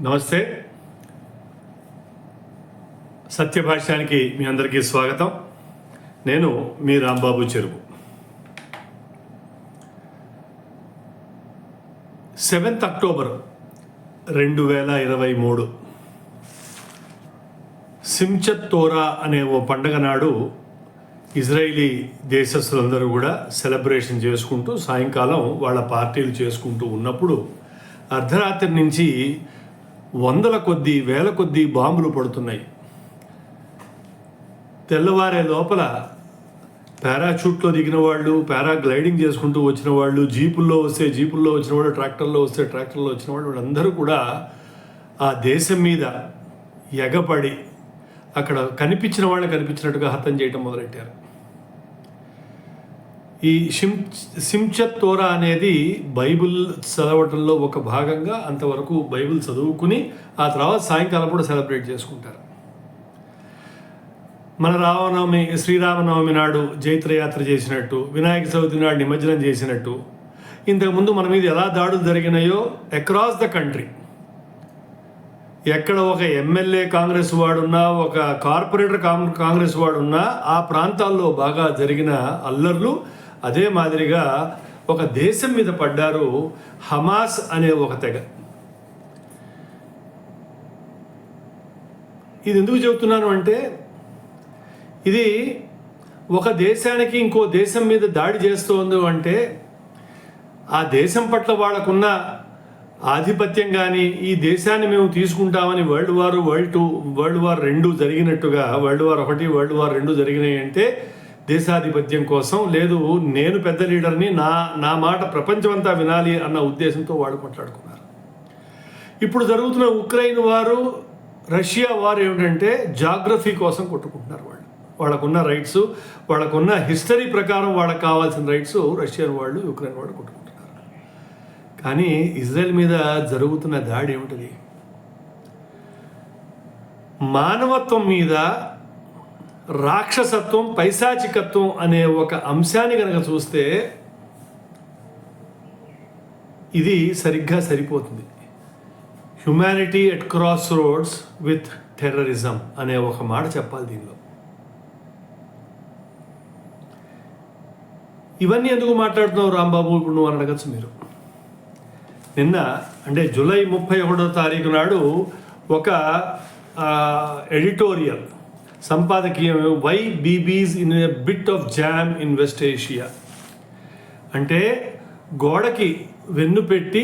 నమస్తే. సత్యభాష్యానికి మీ అందరికీ స్వాగతం. నేను మీ రాంబాబు చెరువు. 7th అక్టోబర్ 2023 సిమ్చత్ తోరా అనే ఓ పండగ నాడు ఇజ్రాయిలీ దేశస్తులందరూ కూడా సెలబ్రేషన్ చేసుకుంటూ సాయంకాలం వాళ్ళ పార్టీలు చేసుకుంటూ ఉన్నప్పుడు అర్ధరాత్రి నుంచి వందల కొద్దీ వేల కొద్దీ బాంబులు పడుతున్నాయి. తెల్లవారే లోపల పారాచూట్లో దిగిన వాళ్ళు, పారాగ్లైడింగ్ చేసుకుంటూ వచ్చిన వాళ్ళు, జీపుల్లో వస్తే జీపుల్లో వచ్చిన వాళ్ళు, ట్రాక్టర్లో వస్తే ట్రాక్టర్లో వచ్చిన వాళ్ళు, వాళ్ళందరూ కూడా ఆ దేశం మీద ఎగపడి అక్కడ కనిపించిన వాళ్ళని కనిపించినట్టుగా హతం చేయటం మొదలెట్టారు. ఈ సిమ్చత్ తోరా అనేది బైబిల్ చదవటంలో ఒక భాగంగా అంతవరకు బైబిల్ చదువుకుని ఆ తర్వాత సాయంకాలం కూడా సెలబ్రేట్ చేసుకుంటారు. మన శ్రీరామనవమి నాడు జైత్రయాత్ర చేసినట్టు, వినాయక చవితి నాడు నిమజ్జనం చేసినట్టు, ఇంతకుముందు మన మీద ఎలా దాడులు జరిగినాయో అక్రాస్ ద కంట్రీ, ఎక్కడ ఒక ఎమ్మెల్యే కాంగ్రెస్ వాడున్నా, ఒక కార్పొరేటర్ కాంగ్రెస్ వాడున్నా, ఆ ప్రాంతాల్లో బాగా జరిగిన అల్లర్లు అదే మాదిరిగా ఒక దేశం మీద పడ్డారు. హమాస్ అనే ఒక తెగ. ఇది ఎందుకు చెబుతున్నాను అంటే, ఇది ఒక దేశానికి ఇంకో దేశం మీద దాడి చేస్తోంది అంటే ఆ దేశం పట్ల వాళ్ళకున్న ఆధిపత్యం కానీ, ఈ దేశాన్ని మేము తీసుకుంటామని వరల్డ్ వార్ 2 జరిగినట్టుగా, వరల్డ్ వార్ 1 వరల్డ్ వార్ 2 జరిగినాయి అంటే దేశాధిపత్యం కోసం, లేదు నేను పెద్ద లీడర్ని, నా మాట ప్రపంచమంతా వినాలి అన్న ఉద్దేశంతో వాళ్ళు మాట్లాడుకున్నారు. ఇప్పుడు జరుగుతున్న ఉక్రెయిన్ వారు, రష్యా వారు ఏమిటంటే జాగ్రఫీ కోసం కొట్టుకుంటున్నారు. వాళ్ళకున్న రైట్స్, వాళ్ళకున్న హిస్టరీ ప్రకారం వాళ్ళకి కావాల్సిన రైట్స్ రష్యన్ వాళ్ళు, యుక్రెయిన్ వాళ్ళు కొట్టుకుంటున్నారు. కానీ ఇజ్రాయెల్ మీద జరుగుతున్న దాడి ఏమిటది? మానవత్వం మీద రాక్షసత్వం, పైశాచికత్వం అనే ఒక అంశాన్ని కనుక చూస్తే ఇది సరిగ్గా సరిపోతుంది. Humanity at cross roads with terrorism అనే ఒక మాట చెప్పాలి దీనిలో. ఇవన్నీ ఎందుకు మాట్లాడుతున్నావు రాంబాబు ఇప్పుడు నువ్వు అని అడగచ్చు మీరు. నిన్న అంటే జూలై 31వ తారీఖు నాడు ఒక ఎడిటోరియల్ సంపాదకీయం, why Bibi's in a bit of jam in West Asia, అంటే గోడకి వెన్ను పెట్టి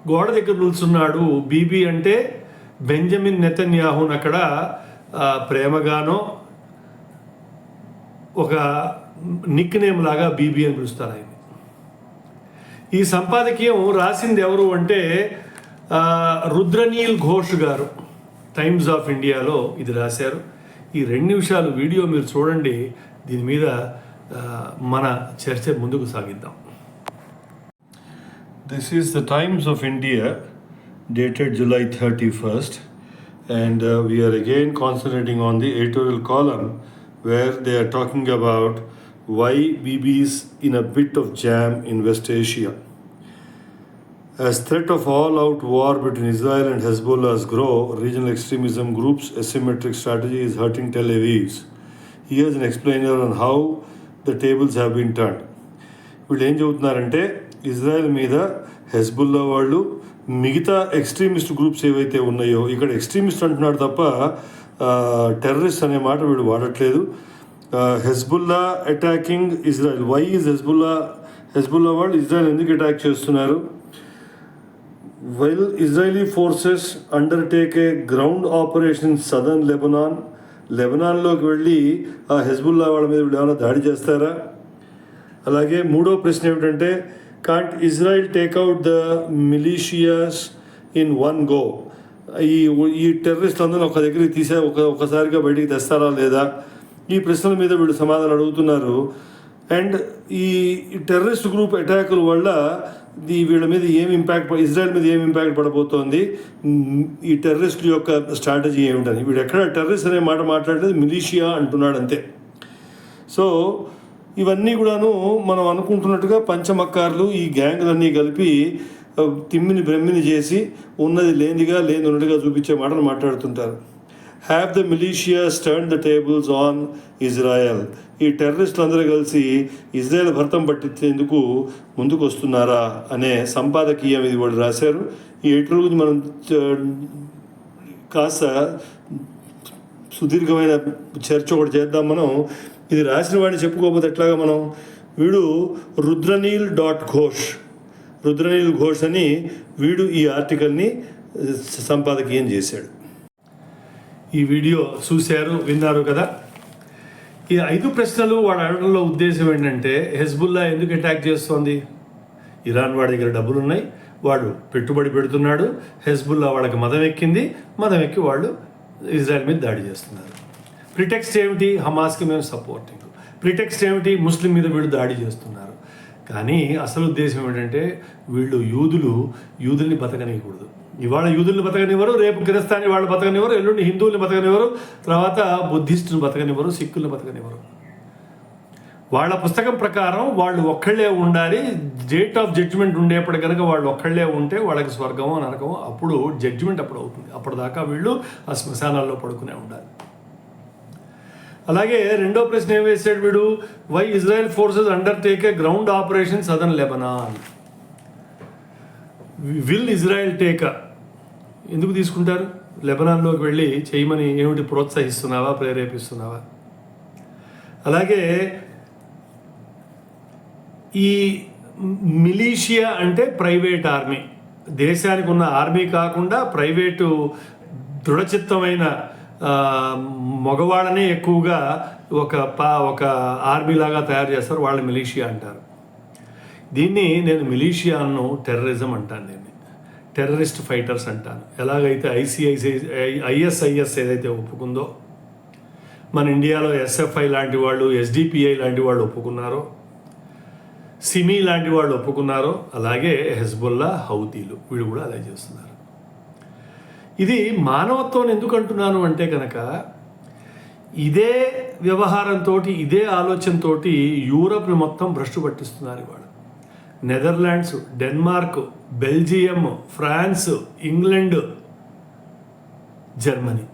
గోడ దగ్గర నిల్చున్నాడు బీబీ అంటే బెంజమిన్ నెతన్యాహును అక్కడ ప్రేమగానో ఒక నిక్ నేమ్ లాగా బీబీ అని పిలుస్తారు ఆయన. ఈ సంపాదకీయం రాసింది ఎవరు అంటే రుద్రనీల్ ఘోష్ గారు, టైమ్స్ ఆఫ్ ఇండియాలో ఇది రాశారు. ఈ 2 నిమిషాలు వీడియో మీరు చూడండి, దీని మీద మన చర్చ ముందుకు సాగిద్దాం. This is the Times of India dated July 31st, and we are again concentrating on the editorial column where they are talking about why BB's in a bit of jam in West Asia. As threat of all-out war between Israel and Hezbollah's grow, regional extremism groups' asymmetric strategy is hurting Tel Aviv's. Here's an explainer on how the tables have been turned. వీళ్ళు ఏం చెబుతున్నారంటే, Israel మీద Hezbollah వాళ్ళు, మిగతా extremist groups ఏవైతే ఉన్నాయో, ఇక్కడ extremist అంటున్నాడు తప్ప టెర్రరిస్ట్ అనే మాట వీడు వాడట్లేదు. Hezbollah attacking Israel. Why is Hezbollah వాళ్ళు ఇజ్రాయెల్ ఎందుకు అటాక్ చేస్తున్నారు? While Israeli forces undertake a ground operation in southern Lebanon, లెబనాన్లోకి వెళ్ళి ఆ హెజ్బుల్లా వాళ్ళ మీద ఏమైనా దాడి చేస్తారా? అలాగే మూడో ప్రశ్న ఏమిటంటే, can't Israel take out the militias in one go? ఈ టెర్రరిస్ట్ అందరూ ఒక దగ్గరికి ఒకసారిగా బయటికి తెస్తారా లేదా? ఈ ప్రశ్నల మీద వీళ్ళు సమాధానం అడుగుతున్నారు. అండ్ ఈ టెర్రరిస్ట్ గ్రూప్ అటాకుల వల్ల వీళ్ళ మీద ఇజ్రాయెల్ మీద ఏం ఇంపాక్ట్ పడబోతోంది, ఈ టెర్రరిస్ట్ యొక్క స్ట్రాటజీ ఏమిటని. వీడు ఎక్కడ టెర్రరిస్ట్ అనే మాట మాట్లాడేది మిలీషియా అంటున్నాడు అంతే. సో ఇవన్నీ కూడాను మనం అనుకుంటున్నట్టుగా పంచమక్కార్లు, ఈ గ్యాంగ్లన్నీ కలిపి తిమ్మిని బ్రహ్మిని చేసి ఉన్నది లేనిగా లేని ఉన్నట్టుగా చూపించే మాటలు మాట్లాడుతుంటారు. Have the militias turn the tables on Israel. ఈ టెర్రరిస్టులు అందరూ కలిసి ఇజ్రాయెల్ భర్తం పట్టించేందుకు ముందుకు వస్తున్నారా అనే సంపాదకీయం ఇది వాళ్ళు రాశారు. ఈ ఎయిటర్ గురించి మనం కాస్త సుదీర్ఘమైన చర్చ ఒకటి చేద్దాం. మనం ఇది రాసిన వాడిని చెప్పుకోకపోతే ఎట్లాగా మనం. వీడు రుద్రనీల్ ఘోష్ అని వీడు ఈ ఆర్టికల్ని సంపాదకీయం చేశాడు. ఈ వీడియో చూశారు, విన్నారు కదా. ఈ 5 ప్రశ్నలు వాడు అడగడంలో ఉద్దేశం ఏంటంటే, హెజ్బుల్లా ఎందుకు అటాక్ చేస్తోంది? ఇరాన్ వాడి దగ్గర డబ్బులు ఉన్నాయి, వాడు పెట్టుబడి పెడుతున్నాడు, హెజ్బుల్లా వాళ్ళకి మదం ఎక్కింది, మదం ఎక్కి వాళ్ళు ఇజ్రాయెల్ మీద దాడి చేస్తున్నారు. ప్రిటెక్స్ట్ ఏమిటి? హమాస్కి మేము సపోర్టింగ్. ప్రిటెక్స్ట్ ఏమిటి? ముస్లిం మీద వీళ్ళు దాడి చేస్తున్నారు. కానీ అసలు ఉద్దేశం ఏంటంటే, వీళ్ళు యూదుల్ని బతకనివ్వకూడదు. ఇవాళ యూదుల్ని బతకనివ్వరు, రేపు క్రిస్తాని వాళ్ళు బతకనివ్వరు, ఎల్లుండి హిందువుల్ని బతకనివ్వరు, తర్వాత బుద్ధిస్టుని బతకనివ్వరు, సిక్కుల్ని బతకనివ్వరు. వాళ్ళ పుస్తకం ప్రకారం వాళ్ళు ఒక్కళ్ళే ఉండాలి. డేట్ ఆఫ్ జడ్జిమెంట్ ఉండేప్పుడు కనుక వాళ్ళు ఒక్కళ్ళే ఉంటే వాళ్ళకి స్వర్గమో నరకమో, అప్పుడు జడ్జిమెంట్ అప్పుడు అవుతుంది. అప్పటిదాకా వీళ్ళు ఆ శ్మశానాల్లో పడుకునే ఉండాలి. అలాగే రెండో ప్రశ్న ఏం వేసాడు వీడు? Why Israel forces undertake a ground operation southern Lebanon. Will Israel take, ఎందుకు తీసుకుంటారు? లెబనాన్లోకి వెళ్ళి చేయమని ఏమిటి ప్రోత్సహిస్తున్నావా, ప్రేరేపిస్తున్నావా? అలాగే ఈ మిలీషియా అంటే ప్రైవేట్ ఆర్మీ. దేశానికి ఉన్న ఆర్మీ కాకుండా ప్రైవేటు దృఢచిత్తమైన మగవాళ్ళనే ఎక్కువగా ఒక ఆర్మీ లాగా తయారు చేస్తారు, వాళ్ళు మిలీషియా అంటారు. దీన్ని నేను మిలీషియాను టెర్రరిజం అంటాను, దీన్ని టెర్రరిస్ట్ ఫైటర్స్ అంటాను. ఎలాగైతే ఐఎస్ఐఎస్ ఏదైతే ఒప్పుకుందో, మన ఇండియాలో ఎస్ఎఫ్ఐ లాంటి వాళ్ళు, ఎస్డిపిఐ లాంటి వాళ్ళు ఒప్పుకున్నారో, సిమీ లాంటి వాళ్ళు ఒప్పుకున్నారో, అలాగే హెజ్బుల్లా, హౌతీలు వీళ్ళు కూడా అలా చేస్తున్నారు. ఇది మానవత్వం ఎందుకు అంటున్నాను అంటే కనుక, ఇదే వ్యవహారంతో, ఇదే ఆలోచనతో యూరప్ని మొత్తం భ్రష్టు పట్టిస్తున్నారు ఇవాళ. Netherlands, Denmark, Belgium, France, England, Germany,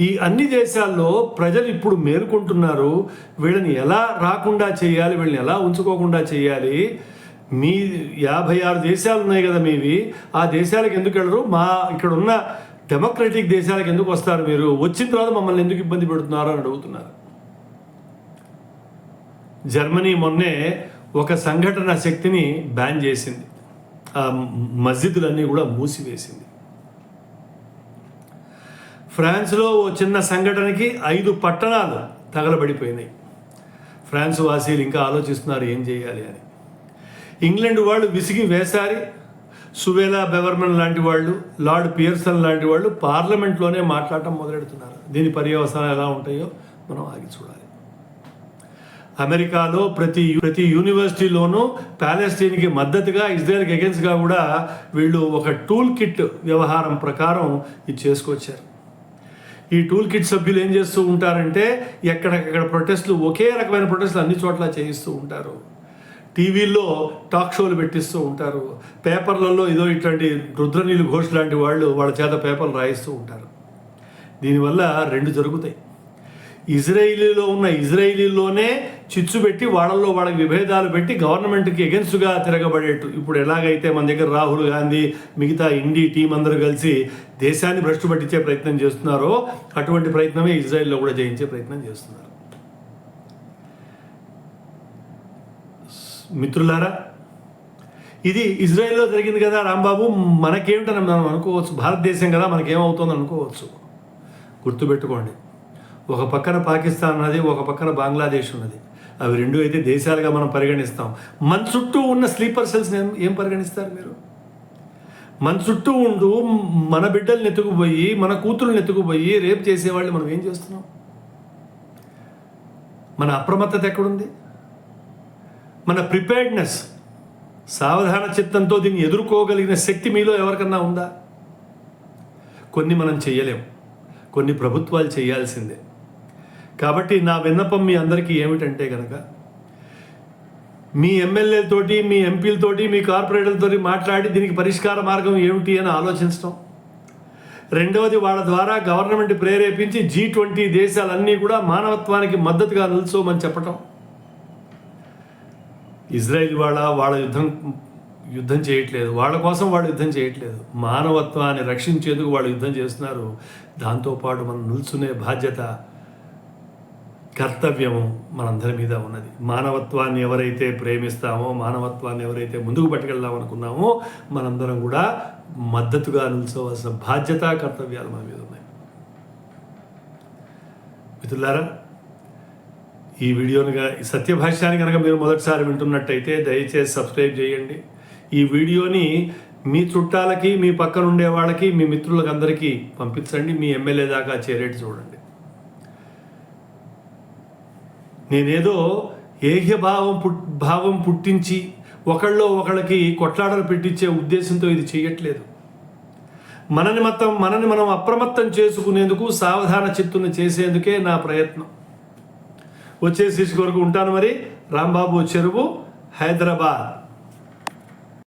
ఈ అన్ని దేశాల్లో ప్రజలు ఇప్పుడు మేలుకుంటున్నారు. వీళ్ళని ఎలా రాకుండా చేయాలి, వీళ్ళని ఎలా ఉంచుకోకుండా చేయాలి. మీ 56 దేశాలు ఉన్నాయి కదా మీవి, ఆ దేశాలకు ఎందుకు వెళ్ళరు? మా ఇక్కడ ఉన్న డెమోక్రటిక్ దేశాలకు ఎందుకు వస్తారు మీరు? వచ్చిన తర్వాత మమ్మల్ని ఎందుకు ఇబ్బంది పెడుతున్నారు అని అడుగుతున్నారు. జర్మనీ మొన్నే ఒక సంఘటన శక్తిని బ్యాన్ చేసింది, ఆ మస్జిదులన్నీ కూడా మూసివేసింది. ఫ్రాన్స్లో ఓ చిన్న సంఘటనకి 5 పట్టణాలు తగలబడిపోయినాయి. ఫ్రాన్స్ వాసీలు ఇంకా ఆలోచిస్తున్నారు ఏం చేయాలి అని. ఇంగ్లాండ్ వాళ్ళు విసిగి వేసారి, సువేలా బెవర్మన్ లాంటి వాళ్ళు, లార్డ్ పియర్సన్ లాంటి వాళ్ళు పార్లమెంట్లోనే మాట్లాడటం మొదలెడుతున్నారు. దీని పర్యవసానాలు ఎలా ఉంటాయో మనం ఆగి చూడాలి. అమెరికాలో ప్రతి యూనివర్సిటీలోనూ ప్యాలెస్టైన్కి మద్దతుగా, ఇజ్రాయెల్కి అగెన్స్ట్గా కూడా వీళ్ళు ఒక టూల్ కిట్ వ్యవహారం ప్రకారం ఇది చేసుకొచ్చారు. ఈ టూల్ కిట్ సభ్యులు ఏం చేస్తూ ఉంటారంటే, ఎక్కడెక్కడ ప్రొటెస్టులు, ఒకే రకమైన ప్రొటెస్టులు అన్ని చోట్ల చేయిస్తూ ఉంటారు. టీవీల్లో టాక్ షోలు పెట్టిస్తూ ఉంటారు, పేపర్లలో ఏదో ఇట్లాంటి రుద్రనీల్ ఘోష్ లాంటి వాళ్ళు వాళ్ళ చేత పేపర్లు రాయిస్తూ ఉంటారు. దీనివల్ల 2 జరుగుతాయి. ఇజ్రాయిలీలోనే చిచ్చు పెట్టి వాళ్ళకి విభేదాలు పెట్టి గవర్నమెంట్కి ఎగెన్స్ట్గా తిరగబడేట్టు. ఇప్పుడు ఎలాగైతే మన దగ్గర రాహుల్ గాంధీ, మిగతా ఇండి టీం అందరూ కలిసి దేశాన్ని భ్రష్టు పట్టించే ప్రయత్నం చేస్తున్నారో, అటువంటి ప్రయత్నమే ఇజ్రాయిల్లో కూడా చేయించే ప్రయత్నం చేస్తున్నారు. మిత్రులారా, ఇది ఇజ్రాయెల్లో జరిగింది కదా రాంబాబు, మనకేమిటని మనం అనుకోవచ్చు, భారతదేశం కదా మనకేమవుతుందని అనుకోవచ్చు. గుర్తుపెట్టుకోండి, ఒక పక్కన పాకిస్తాన్ ఉన్నది, ఒక పక్కన బంగ్లాదేశ్ ఉన్నది. అవి 2 అయితే దేశాలుగా మనం పరిగణిస్తాం. మన చుట్టూ ఉన్న స్లీపర్ సెల్స్ ఏం పరిగణిస్తారు మీరు? మన చుట్టూ ఉంటూ మన బిడ్డల్ని ఎత్తుకుపోయి, మన కూతురుని ఎత్తుకుపోయి రేపు చేసేవాళ్ళు మనం ఏం చేస్తున్నాం? మన అప్రమత్తత ఎక్కడుంది? మన ప్రిపేర్డ్నెస్, సావధాన చిత్తంతో దీన్ని ఎదుర్కోగలిగిన శక్తి మీలో ఎవరికన్నా ఉందా? కొన్ని మనం చెయ్యలేం, కొన్ని ప్రభుత్వాలు చేయాల్సిందే. కాబట్టి నా విన్నపం మీ అందరికీ ఏమిటంటే కనుక, మీ ఎమ్మెల్యేలతోటి, మీ ఎంపీలతోటి, మీ కార్పొరేటర్లతోటి మాట్లాడి దీనికి పరిష్కార మార్గం ఏమిటి అని ఆలోచించడం. రెండవది, వాళ్ళ ద్వారా గవర్నమెంట్ ప్రేరేపించి G20 దేశాలన్నీ కూడా మానవత్వానికి మద్దతుగా నిల్చోమని చెప్పటం. ఇజ్రాయిల్ వాళ్ళ యుద్ధం చేయట్లేదు, వాళ్ళ కోసం వాళ్ళు యుద్ధం చేయట్లేదు, మానవత్వాన్ని రక్షించేందుకు వాళ్ళు యుద్ధం చేస్తున్నారు. దాంతోపాటు మనం నిల్చునే బాధ్యత, కర్తవ్యము మనందరి మీద ఉన్నది. మానవత్వాన్ని ఎవరైతే ప్రేమిస్తామో, మానవత్వాన్ని ఎవరైతే ముందుకు పట్టుకెళ్దాం అనుకున్నామో, మనందరం కూడా మద్దతుగా నిల్చోవలసిన బాధ్యత, కర్తవ్యాలు మన మీద ఉన్నాయి. మిత్రులారా, ఈ వీడియోని సత్యభాష్యాన్ని కనుక మీరు మొదటిసారి వింటున్నట్టయితే దయచేసి సబ్స్క్రైబ్ చేయండి. ఈ వీడియోని మీ చుట్టాలకి, మీ పక్కన ఉండే వాళ్ళకి, మీ మిత్రులకు అందరికీ పంపించండి. మీ ఎమ్మెల్యే దాకా చేరేట్టు చూడండి. నేనేదో భావం పుట్టించి ఒకళ్ళకి కొట్లాటలు పెట్టించే ఉద్దేశంతో ఇది చేయట్లేదు. మనని మనం అప్రమత్తం చేసుకునేందుకు, సావధాన చిత్తుని చేసేందుకే నా ప్రయత్నం. వచ్చే శిశు కొరకు ఉంటాను. మరి రాంబాబు చెరువు, హైదరాబాద్.